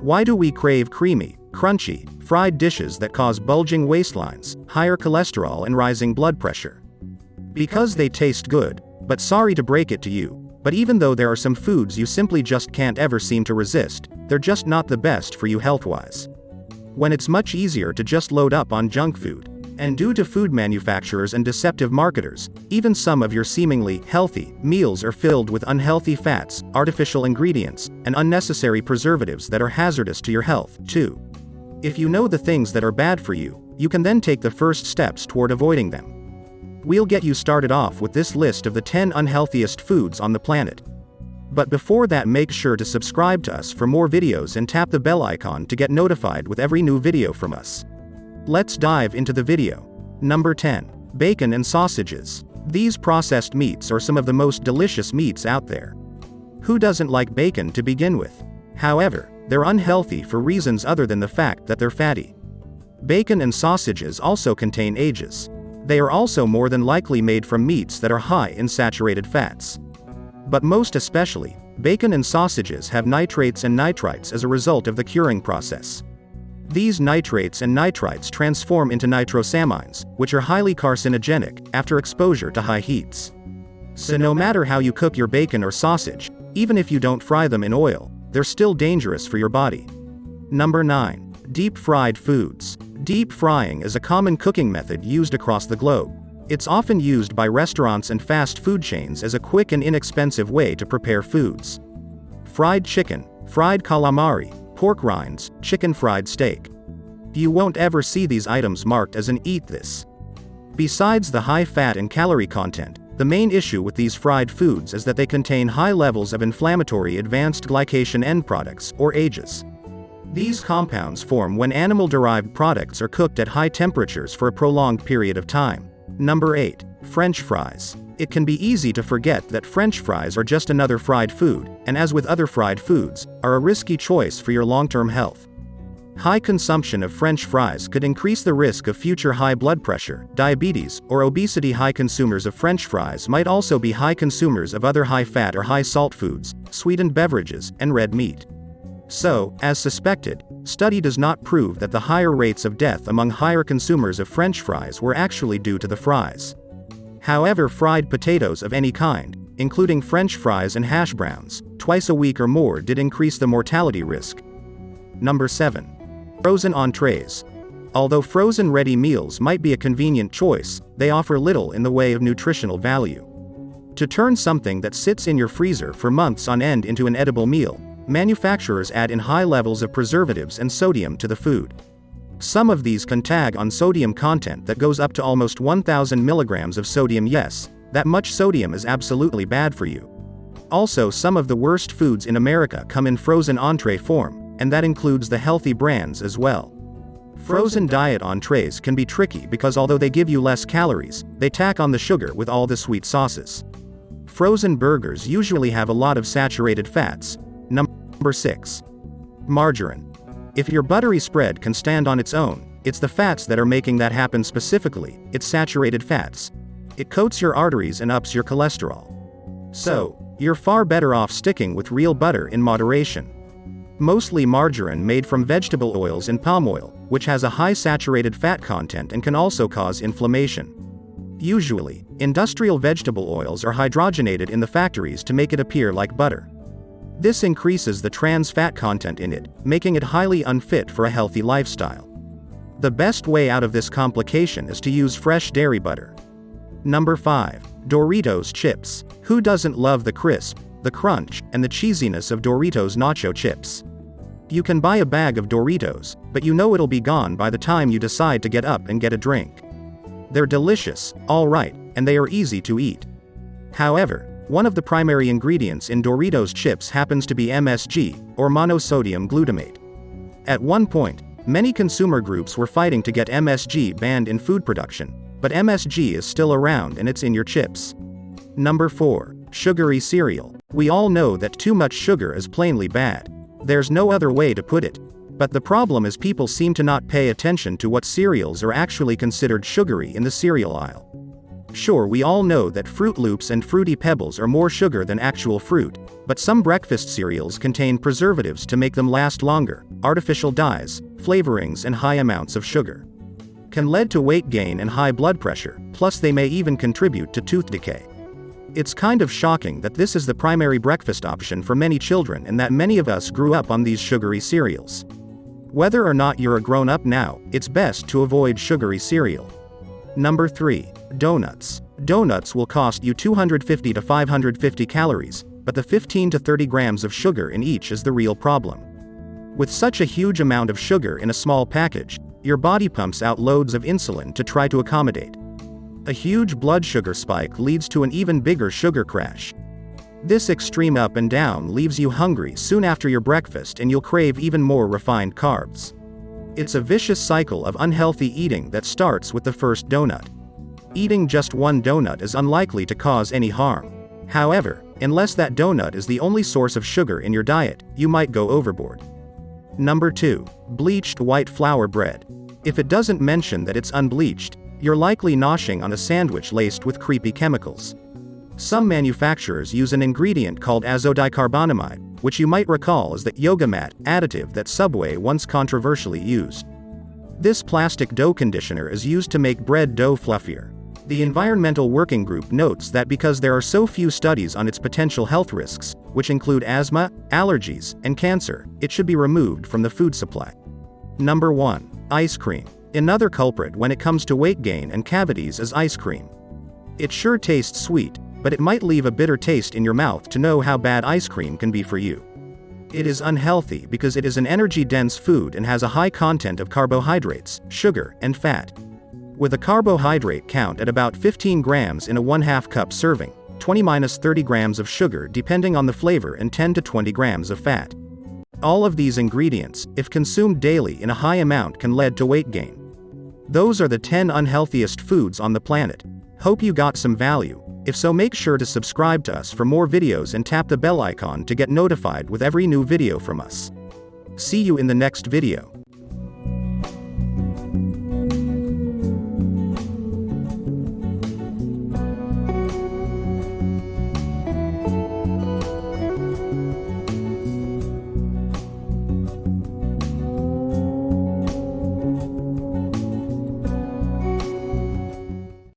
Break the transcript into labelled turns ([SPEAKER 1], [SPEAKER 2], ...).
[SPEAKER 1] Why do we crave creamy, crunchy, fried dishes that cause bulging waistlines, higher cholesterol and rising blood pressure? Because they taste good. But sorry to break it to you, but even though there are some foods you simply just can't ever seem to resist, they're just not the best for you health-wise. When it's much easier to just load up on junk food. And due to food manufacturers and deceptive marketers, even some of your seemingly healthy meals are filled with unhealthy fats, artificial ingredients, and unnecessary preservatives that are hazardous to your health, too. If you know the things that are bad for you, you can then take the first steps toward avoiding them. We'll get you started off with this list of the 10 unhealthiest foods on the planet. But before that, make sure to subscribe to us for more videos and tap the bell icon to get notified with every new video from us. Let's dive into the video. Number 10. Bacon and sausages. These processed meats are some of the most delicious meats out there. Who doesn't like bacon to begin with? However, they're unhealthy for reasons other than the fact that they're fatty. Bacon and sausages also contain ages. They are also more than likely made from meats that are high in saturated fats. But most especially, bacon and sausages have nitrates and nitrites as a result of the curing process. These nitrates and nitrites transform into nitrosamines, which are highly carcinogenic after exposure to high heats. So no matter how you cook your bacon or sausage, even if you don't fry them in oil, they're still dangerous for your body. Number 9. Deep fried foods. Deep frying is a common cooking method used across the globe. It's often used by restaurants and fast food chains as a quick and inexpensive way to prepare foods. Fried chicken, fried calamari, pork rinds, chicken fried steak. You won't ever see these items marked as an "eat this." Besides the high fat and calorie content, the main issue with these fried foods is that they contain high levels of inflammatory advanced glycation end products, or AGEs. These compounds form when animal-derived products are cooked at high temperatures for a prolonged period of time. Number 8. French fries. It can be easy to forget that French fries are just another fried food, and as with other fried foods, are a risky choice for your long-term health. High consumption of French fries could increase the risk of future high blood pressure, diabetes, or obesity. High consumers of French fries might also be high consumers of other high-fat or high-salt foods, sweetened beverages, and red meat. So, as suspected, study does not prove that the higher rates of death among higher consumers of French fries were actually due to the fries. However, fried potatoes of any kind, including French fries and hash browns, twice a week or more did increase the mortality risk. Number 7. Frozen entrees. Although frozen ready meals might be a convenient choice, they offer little in the way of nutritional value. To turn something that sits in your freezer for months on end into an edible meal, manufacturers add in high levels of preservatives and sodium to the food. Some of these can tag on sodium content that goes up to almost 1,000 milligrams of sodium. Yes, that much sodium is absolutely bad for you. Also, some of the worst foods in America come in frozen entree form, and that includes the healthy brands as well. Frozen diet entrees can be tricky because although they give you less calories, they tack on the sugar with all the sweet sauces. Frozen burgers usually have a lot of saturated fats. Number 6. Margarine. If your buttery spread can stand on its own, it's the fats that are making that happen. Specifically, it's saturated fats. It coats your arteries and ups your cholesterol. So, you're far better off sticking with real butter in moderation. Mostly margarine made from vegetable oils and palm oil, which has a high saturated fat content and can also cause inflammation. Usually, industrial vegetable oils are hydrogenated in the factories to make it appear like butter. This increases the trans fat content in it, making it highly unfit for a healthy lifestyle. The best way out of this complication is to use fresh dairy butter. Number 5. Doritos chips. Who doesn't love the crisp, the crunch, and the cheesiness of Doritos nacho chips? You can buy a bag of Doritos, but you know it'll be gone by the time you decide to get up and get a drink. They're delicious, alright, and they are easy to eat. However, one of the primary ingredients in Doritos chips happens to be MSG, or monosodium glutamate. At one point, many consumer groups were fighting to get MSG banned in food production, but MSG is still around and it's in your chips. Number 4. Sugary cereal. We all know that too much sugar is plainly bad. There's no other way to put it. But the problem is people seem to not pay attention to what cereals are actually considered sugary in the cereal aisle. Sure, we all know that Fruit Loops and Fruity Pebbles are more sugar than actual fruit, but some breakfast cereals contain preservatives to make them last longer, artificial dyes, flavorings and high amounts of sugar can lead to weight gain and high blood pressure, plus they may even contribute to tooth decay. It's kind of shocking that this is the primary breakfast option for many children and that many of us grew up on these sugary cereals. Whether or not you're a grown-up now, it's best to avoid sugary cereal. Number 3. Donuts. Donuts will cost you 250 to 550 calories, but the 15 to 30 grams of sugar in each is the real problem. With such a huge amount of sugar in a small package, your body pumps out loads of insulin to try to accommodate. A huge blood sugar spike leads to an even bigger sugar crash. This extreme up and down leaves you hungry soon after your breakfast and you'll crave even more refined carbs. It's a vicious cycle of unhealthy eating that starts with the first donut. Eating just one donut is unlikely to cause any harm. However, unless that donut is the only source of sugar in your diet, you might go overboard. Number 2. Bleached white flour bread. If it doesn't mention that it's unbleached, you're likely noshing on a sandwich laced with creepy chemicals. Some manufacturers use an ingredient called azodicarbonamide, which you might recall is that yoga mat additive that Subway once controversially used. This plastic dough conditioner is used to make bread dough fluffier. The Environmental Working Group notes that because there are so few studies on its potential health risks, which include asthma, allergies, and cancer, it should be removed from the food supply. Number 1. Ice cream. Another culprit when it comes to weight gain and cavities is ice cream. It sure tastes sweet, but it might leave a bitter taste in your mouth to know how bad ice cream can be for you. It is unhealthy because it is an energy-dense food and has a high content of carbohydrates, sugar, and fat. With a carbohydrate count at about 15 grams in a 1/2 cup serving, 20–30 grams of sugar depending on the flavor and 10 to 20 grams of fat. All of these ingredients, if consumed daily in a high amount, can lead to weight gain. Those are the 10 unhealthiest foods on the planet. Hope you got some value. If so, make sure to subscribe to us for more videos and tap the bell icon to get notified with every new video from us. See you in the next video.